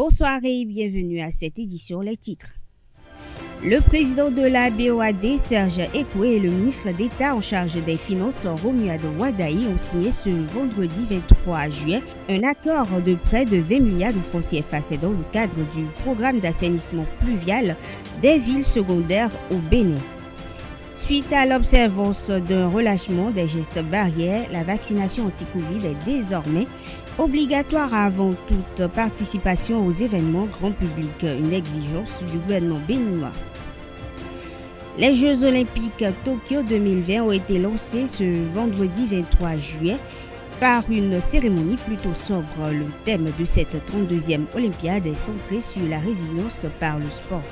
Bonsoir et bienvenue à cette édition. Les titres. Le président de la BOAD, Serge Ekwe, et le ministre d'État en charge des Finances, Romuald Wadaï, ont signé ce vendredi 23 juillet un accord de prêt de 20 milliards de francs CFA. C'est dans le cadre du programme d'assainissement pluvial des villes secondaires au Bénin. Suite à l'observance d'un relâchement des gestes barrières, la vaccination anti-Covid est désormais obligatoire avant toute participation aux événements grand public, une exigence du gouvernement béninois. Les Jeux olympiques Tokyo 2020 ont été lancés ce vendredi 23 juillet par une cérémonie plutôt sobre. Le thème de cette 32e Olympiade est centré sur la résilience par le sport.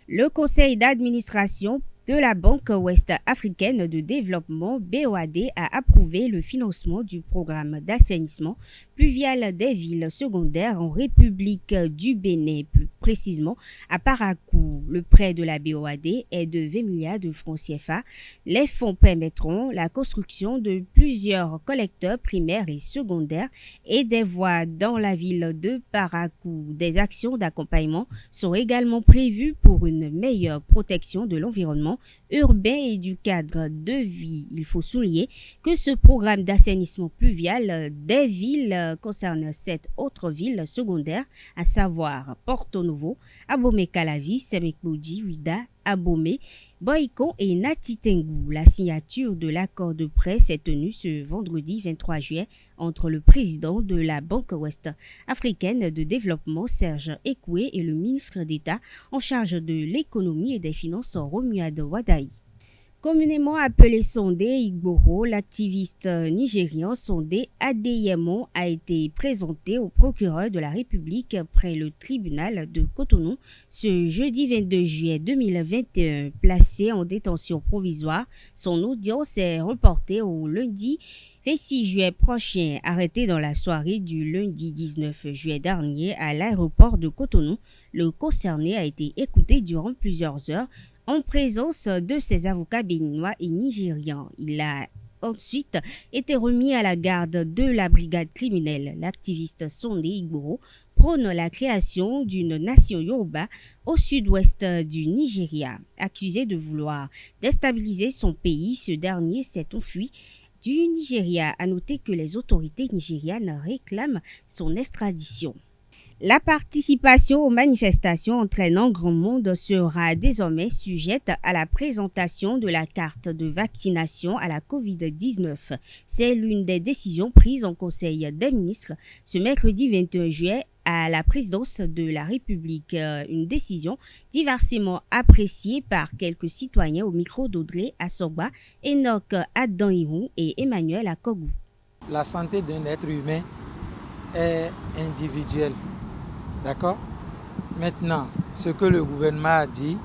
Le conseil d'administration de la Banque ouest-africaine de développement BOAD a approuvé le financement du programme d'assainissement pluvial des villes secondaires en République du Bénin, plus précisément à Parakou. Le prêt de la BOAD est de 20 milliards de francs CFA. Les fonds permettront la construction de plusieurs collecteurs primaires et secondaires et des voies dans la ville de Parakou. Des actions d'accompagnement sont également prévues pour une meilleure protection de l'environnement urbain et du cadre de vie. Il faut souligner que ce programme d'assainissement pluvial des villes concerne 7 autres villes secondaires, à savoir Porto Novo, Abomey-Calavi, Semek-Maudit, Ouida, Abomey, Boyko et Natitengu. La signature de l'accord de prêt s'est tenue ce vendredi 23 juillet entre le président de la Banque ouest-africaine de développement Serge Ekwe et le ministre d'État en charge de l'économie et des finances Romuald Wadaï. Communément appelé Sondé Igboro, l'activiste nigérian Sondé Adeyemo a été présenté au procureur de la République près le tribunal de Cotonou ce jeudi 22 juillet 2021. Placé en détention provisoire, son audience est reportée au lundi 26 juillet prochain. Arrêté dans la soirée du lundi 19 juillet dernier à l'aéroport de Cotonou, le concerné a été écouté durant plusieurs heures en présence de ses avocats béninois et nigérians. Il a ensuite été remis à la garde de la brigade criminelle. L'activiste Sondé Igboro prône la création d'une nation Yoruba au sud-ouest du Nigeria. Accusé de vouloir déstabiliser son pays, ce dernier s'est enfui du Nigeria. À noter que les autorités nigérianes réclament son extradition. La participation aux manifestations entraînant grand monde sera désormais sujette à la présentation de la carte de vaccination à la COVID-19. C'est l'une des décisions prises en Conseil des ministres ce mercredi 21 juillet à la présidence de la République. Une décision diversement appréciée par quelques citoyens au micro d'Audrey Assorba, Enoch Adanirou et Emmanuel Akogou. La santé d'un être humain est individuelle. D'accord? Maintenant, ce que le gouvernement a dit,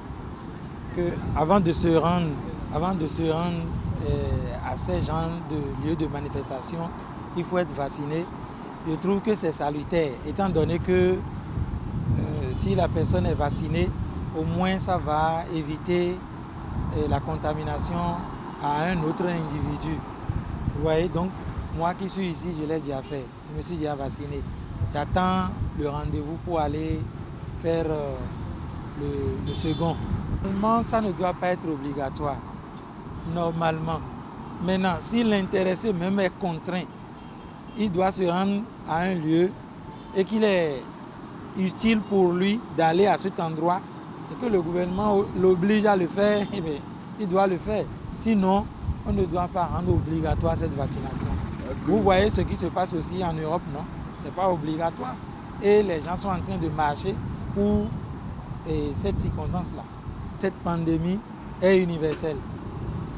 que avant de se rendre à ces genres de lieux de manifestation, il faut être vacciné. Je trouve que c'est salutaire, étant donné que si la personne est vaccinée, au moins ça va éviter la contamination à un autre individu. Vous voyez, donc moi qui suis ici, je l'ai déjà fait, je me suis déjà vacciné. J'attends le rendez-vous pour aller faire le second. Normalement, ça ne doit pas être obligatoire. Normalement. Maintenant, si l'intéressé même est contraint, il doit se rendre à un lieu et qu'il est utile pour lui d'aller à cet endroit et que le gouvernement l'oblige à le faire, eh bien, il doit le faire. Sinon, on ne doit pas rendre obligatoire cette vaccination. Vous voyez ce qui se passe aussi en Europe, non? Ce n'est pas obligatoire. Et les gens sont en train de marcher pour cette circonstance-là. Cette pandémie est universelle.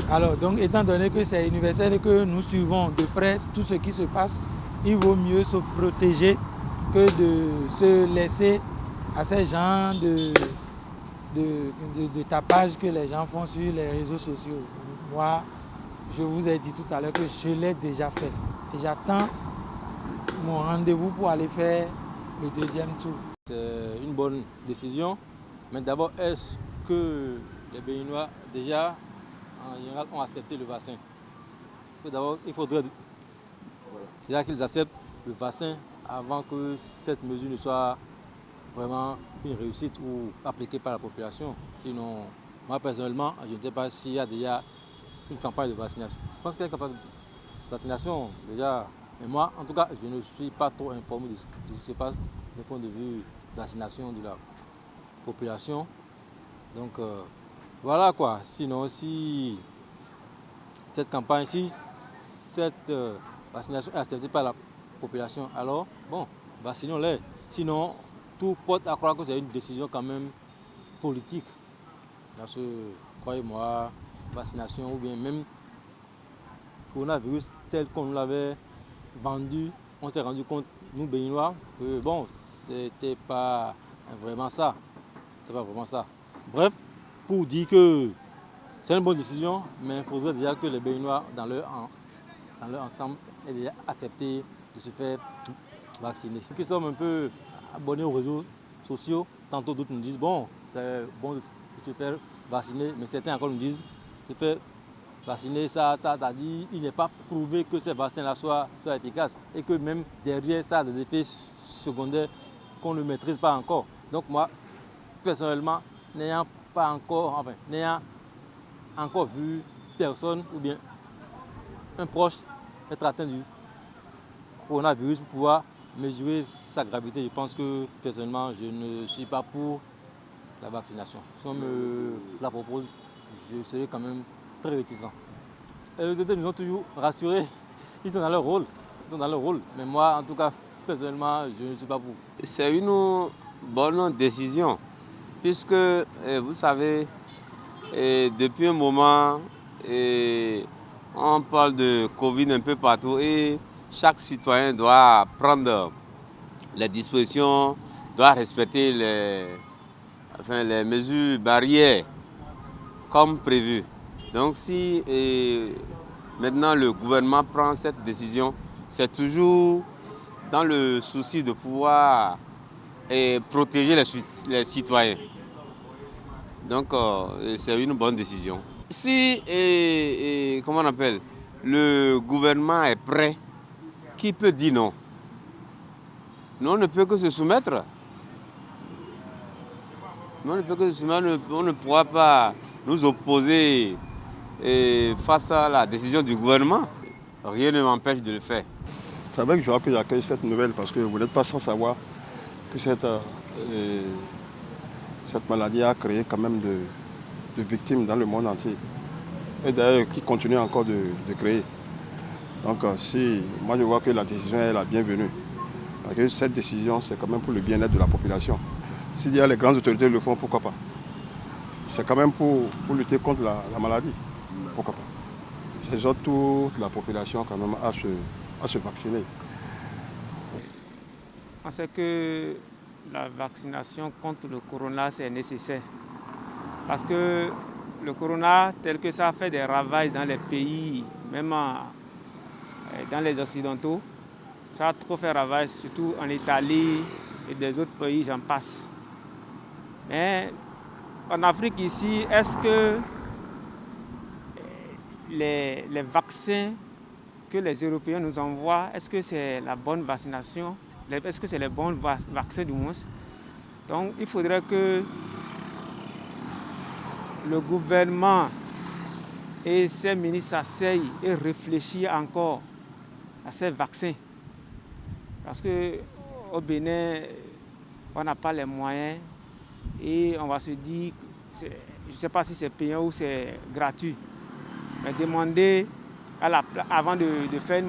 Alors, donc, étant donné que c'est universel et que nous suivons de près tout ce qui se passe, il vaut mieux se protéger que de se laisser à ces genres de tapage que les gens font sur les réseaux sociaux. Moi, je vous ai dit tout à l'heure que je l'ai déjà fait. Et j'attends mon rendez-vous pour aller faire le deuxième tour. C'est une bonne décision, mais d'abord, est-ce que les Béninois déjà en général ont accepté le vaccin? d'abord, il faudrait déjà qu'ils acceptent le vaccin avant que cette mesure ne soit vraiment une réussite ou appliquée par la population. Sinon, moi personnellement, je ne sais pas s'il y a déjà une campagne de vaccination. Je pense qu'il y a une campagne de vaccination déjà. Mais moi, en tout cas, je ne suis pas trop informé de ce qui se passe du point de vue de vaccination de la population. Donc voilà quoi. Sinon, si cette campagne, si cette vaccination est acceptée par la population, alors bon, vaccinons-les. Sinon, tout porte à croire que c'est une décision quand même politique. Parce que, croyez-moi, vaccination ou bien même coronavirus tel qu'on nous l'avait vendu, on s'est rendu compte, nous Béninois, que bon, c'était pas vraiment ça. C'est pas vraiment ça. Bref, pour dire que c'est une bonne décision, mais il faudrait déjà que les Béninois, dans leur ensemble, aient déjà accepté de se faire vacciner. Ceux qui sont un peu abonnés aux réseaux sociaux, tantôt d'autres nous disent bon, c'est bon de se faire vacciner, mais certains encore nous disent se faire vacciner, ça dit il n'est pas prouvé que ces vaccins-là soient efficaces et que même derrière ça a des effets secondaires qu'on ne maîtrise pas encore. Donc moi, personnellement, n'ayant encore vu personne ou bien un proche être atteint du coronavirus pour pouvoir mesurer sa gravité, je pense que personnellement, je ne suis pas pour la vaccination. Si on me la propose, je serai quand même très réticent. Et les autorités nous ont toujours rassurés, ils sont dans leur rôle. Mais moi, en tout cas, personnellement, je ne suis pas pour. C'est une bonne décision, puisque, vous savez, depuis un moment, on parle de Covid un peu partout et chaque citoyen doit prendre les dispositions, doit respecter les mesures barrières comme prévu. Donc si maintenant le gouvernement prend cette décision, c'est toujours dans le souci de pouvoir protéger les citoyens. Donc c'est une bonne décision. Si, comment on appelle, le gouvernement est prêt, qui peut dire non? Nous, on ne peut que se soumettre. On ne pourra pas nous opposer face à la décision du gouvernement. Rien ne m'empêche de le faire. C'est avec joie que j'accueille cette nouvelle parce que vous n'êtes pas sans savoir que cette maladie a créé quand même de victimes dans le monde entier. Et d'ailleurs qui continue encore de créer. Donc moi je vois que la décision est la bienvenue. Parce que cette décision, c'est quand même pour le bien-être de la population. S'il y a les grandes autorités le font, pourquoi pas? C'est quand même pour lutter contre la maladie. Pourquoi pas? J'exhorte toute la population quand même à se vacciner. On sait que la vaccination contre le corona, c'est nécessaire. Parce que le corona, tel que ça fait des ravages dans les pays, même dans les occidentaux, ça a trop fait ravage, surtout en Italie et des autres pays, j'en passe. Mais en Afrique ici, est-ce que les vaccins que les Européens nous envoient, est-ce que c'est la bonne vaccination? Est-ce que c'est les bons vaccins du moins? Donc il faudrait que le gouvernement et ses ministres s'asseyent et réfléchissent encore à ces vaccins. Parce qu'au Bénin, on n'a pas les moyens et on va se dire, je ne sais pas si c'est payant ou c'est gratuit, mais demander avant de faire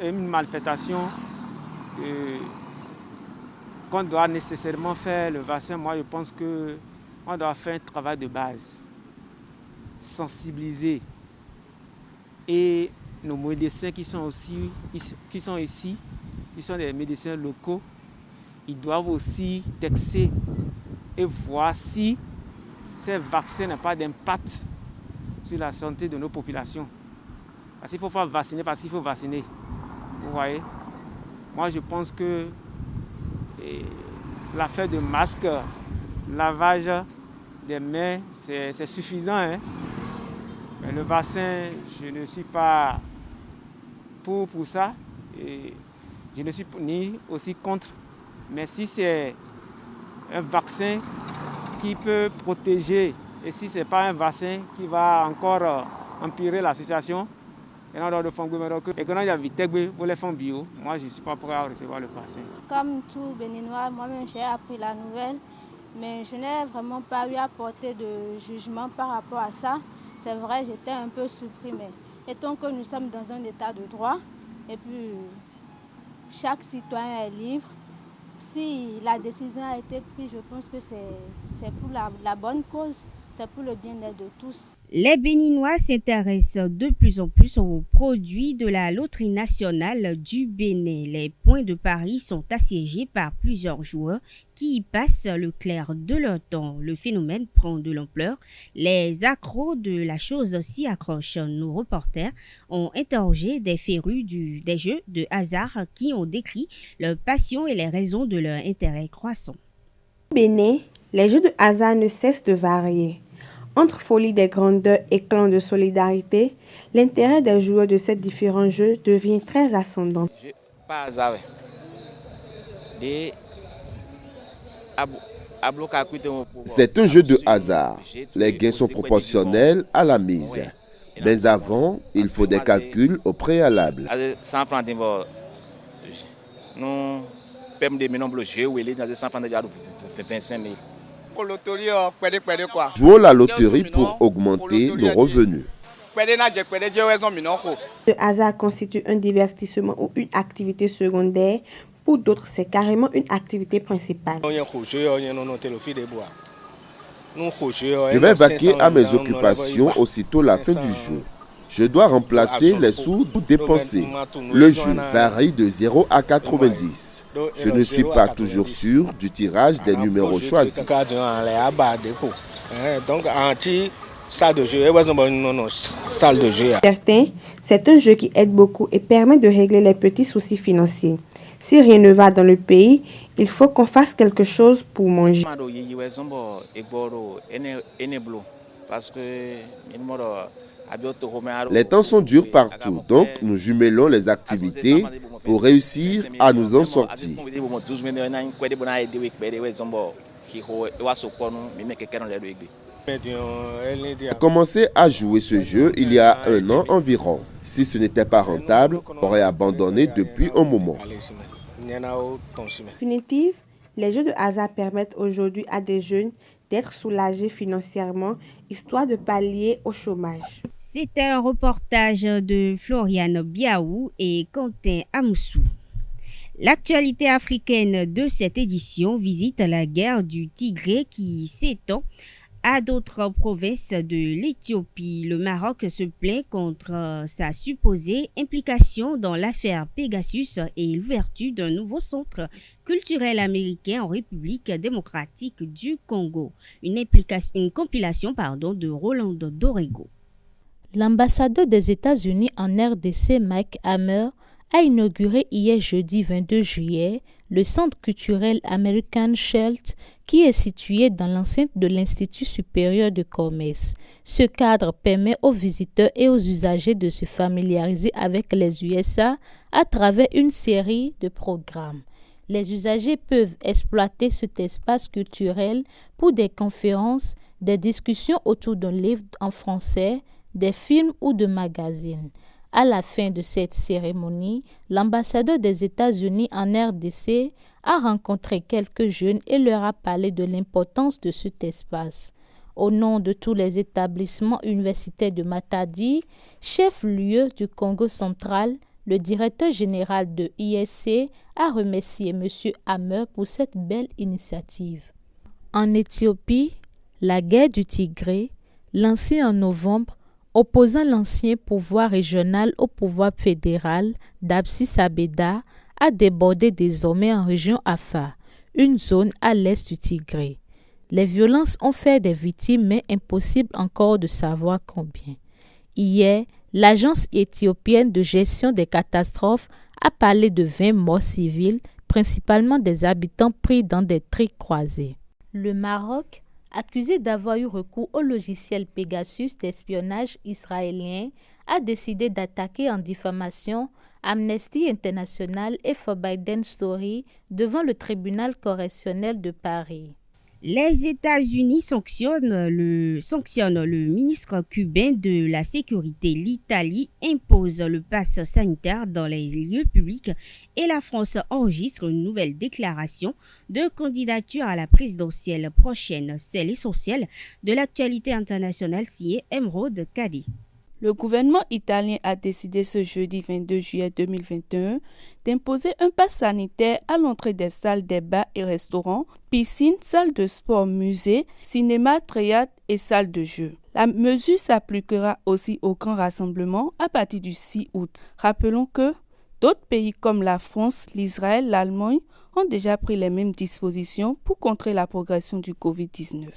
une manifestation qu'on doit nécessairement faire le vaccin, moi je pense qu'on doit faire un travail de base, sensibiliser. Et nos médecins qui sont ici, qui sont des médecins locaux, ils doivent aussi texter et voir si ces vaccins n'ont pas d'impact sur la santé de nos populations. Parce qu'il faut pas vacciner parce qu'il faut vacciner. Vous voyez? Moi, je pense que l'affaire de masque, lavage des mains, c'est suffisant. Hein? Mais le vaccin, je ne suis pas pour ça. Et je ne suis ni aussi contre. Mais si c'est un vaccin qui peut protéger et si ce n'est pas un vaccin qui va encore empirer la situation, et que moi je ne suis pas prêt à recevoir le vaccin. Comme tout Béninois, moi-même j'ai appris la nouvelle, mais je n'ai vraiment pas eu à porter de jugement par rapport à ça. C'est vrai, j'étais un peu surpris, mais étant que nous sommes dans un état de droit, et puis chaque citoyen est libre, si la décision a été prise, je pense que c'est pour la bonne cause, c'est pour le bien-être de tous. Les Béninois s'intéressent de plus en plus aux produits de la loterie nationale du Bénin. Les points de Paris sont assiégés par plusieurs joueurs qui y passent le clair de leur temps. Le phénomène prend de l'ampleur. Les accros de la chose s'y accrochent. Nos reporters ont interrogé des férus des jeux de hasard qui ont décrit leur passion et les raisons de leur intérêt croissant. Au Bénin, les jeux de hasard ne cessent de varier. Entre folie des grandeurs et clans de solidarité, l'intérêt des joueurs de ces différents jeux devient très ascendant. C'est un jeu de hasard. Les gains sont proportionnels à la mise. Mais avant, il faut des calculs au préalable. Jouons la loterie pour augmenter nos revenus. Le hasard constitue un divertissement ou une activité secondaire. Pour d'autres, c'est carrément une activité principale. Je vais vaquer à mes occupations aussitôt la fin du jeu. Je dois remplacer les sous dépensés. Le jeu varie de 0 à 90. Je ne suis pas toujours sûr du tirage des numéros choisis. Certains, c'est un jeu qui aide beaucoup et permet de régler les petits soucis financiers. Si rien ne va dans le pays, il faut qu'on fasse quelque chose pour manger. Les temps sont durs partout, donc nous jumelons les activités pour réussir à nous en sortir. J'ai commencé à jouer ce jeu il y a 1 an environ. Si ce n'était pas rentable, j'aurais abandonné depuis un moment. En définitive, les jeux de hasard permettent aujourd'hui à des jeunes d'être soulagés financièrement, histoire de pallier au chômage. C'était un reportage de Floriane Biaou et Quentin Amoussou. L'actualité africaine de cette édition visite la guerre du Tigré qui s'étend à d'autres provinces de l'Éthiopie. Le Maroc se plaint contre sa supposée implication dans l'affaire Pegasus et l'ouverture d'un nouveau centre culturel américain en République démocratique du Congo. Une compilation de Rolando Dorego. L'ambassadeur des États-Unis en RDC, Mike Hammer, a inauguré hier jeudi 22 juillet le Centre culturel American Schelt qui est situé dans l'enceinte de l'Institut supérieur de commerce. Ce cadre permet aux visiteurs et aux usagers de se familiariser avec les USA à travers une série de programmes. Les usagers peuvent exploiter cet espace culturel pour des conférences, des discussions autour d'un livre en français, des films ou de magazines. À la fin de cette cérémonie, l'ambassadeur des États-Unis en RDC a rencontré quelques jeunes et leur a parlé de l'importance de cet espace. Au nom de tous les établissements universitaires de Matadi, chef-lieu du Congo central, le directeur général de ISC a remercié M. Hammer pour cette belle initiative. En Éthiopie, la guerre du Tigré, lancée en novembre, opposant l'ancien pouvoir régional au pouvoir fédéral d'Addis Abeba, a débordé désormais en région Afar, une zone à l'est du Tigré. Les violences ont fait des victimes, mais impossible encore de savoir combien. Hier, l'Agence éthiopienne de gestion des catastrophes a parlé de 20 morts civils, principalement des habitants pris dans des triques croisés. Le Maroc accusé d'avoir eu recours au logiciel Pegasus d'espionnage israélien, a décidé d'attaquer en diffamation Amnesty International et Forbidden Story devant le tribunal correctionnel de Paris. Les États-Unis sanctionnent le ministre cubain de la Sécurité. L'Italie impose le pass sanitaire dans les lieux publics et la France enregistre une nouvelle déclaration de candidature à la présidentielle prochaine. C'est l'essentiel de l'actualité internationale signée Emeraude Kadi. Le gouvernement italien a décidé ce jeudi 22 juillet 2021 d'imposer un pass sanitaire à l'entrée des salles des bars et restaurants, piscines, salles de sport, musées, cinémas, théâtres et salles de jeux. La mesure s'appliquera aussi aux grands rassemblements à partir du 6 août. Rappelons que d'autres pays comme la France, l'Israël, l'Allemagne ont déjà pris les mêmes dispositions pour contrer la progression du Covid-19.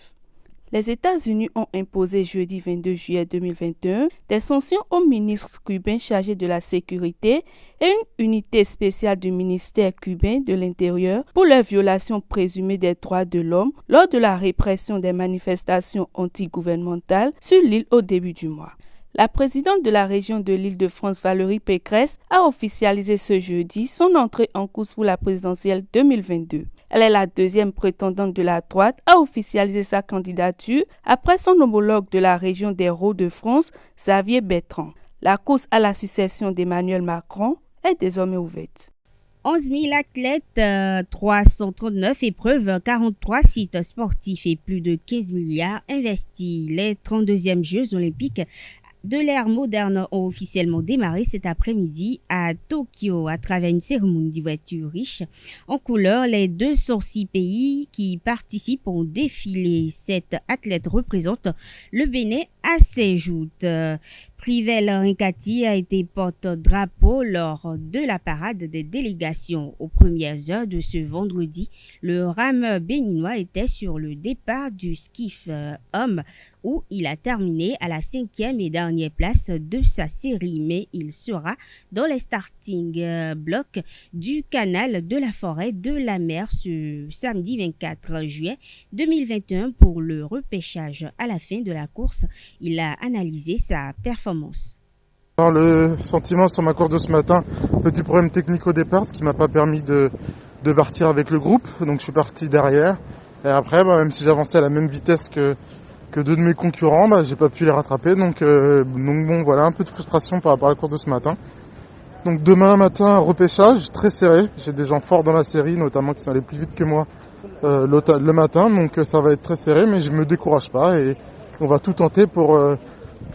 Les États-Unis ont imposé jeudi 22 juillet 2021 des sanctions au ministre cubain chargé de la sécurité et une unité spéciale du ministère cubain de l'Intérieur pour leur violation présumée des droits de l'homme lors de la répression des manifestations antigouvernementales sur l'île au début du mois. La présidente de la région de l'Île-de-France, Valérie Pécresse, a officialisé ce jeudi son entrée en course pour la présidentielle 2022. Elle est la deuxième prétendante de la droite à officialiser sa candidature après son homologue de la région des Hauts-de-France, Xavier Bertrand. La course à la succession d'Emmanuel Macron est désormais ouverte. 11 000 athlètes, 339 épreuves, 43 sites sportifs et plus de 15 milliards investis. Les 32e Jeux olympiques de l'ère moderne ont officiellement démarré cet après-midi à Tokyo à travers une cérémonie d'ouverture riche en couleurs. Les 206 pays qui participent ont défilé. 7 athlètes représentent le Bénin à ses joutes. Privel Rinkati a été porte-drapeau lors de la parade des délégations. Aux premières heures de ce vendredi, le rameur béninois était sur le départ du skiff homme où il a terminé à la 5e et dernière place de sa série. Mais il sera dans les starting blocks du canal de la forêt de la mer ce samedi 24 juillet 2021 pour le repêchage. À la fin de la course, il a analysé sa performance. Alors, le sentiment sur ma course de ce matin, petit problème technique au départ, ce qui m'a pas permis de partir avec le groupe, donc je suis parti derrière. Et après, même si j'avançais à la même vitesse que deux de mes concurrents, j'ai pas pu les rattraper. Donc bon, voilà, un peu de frustration par rapport à la course de ce matin. Donc demain matin, repêchage très serré. J'ai des gens forts dans la série, notamment qui sont allés plus vite que moi le matin, donc ça va être très serré, mais je me décourage pas et on va tout tenter pour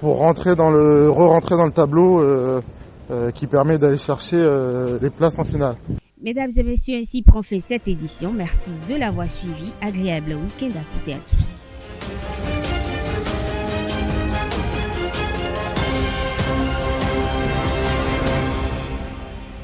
re-rentrer dans le tableau qui permet d'aller chercher les places en finale. Mesdames et messieurs, ainsi prend fin cette édition. Merci de l'avoir suivi. Agréable week-end à toutes et à tous.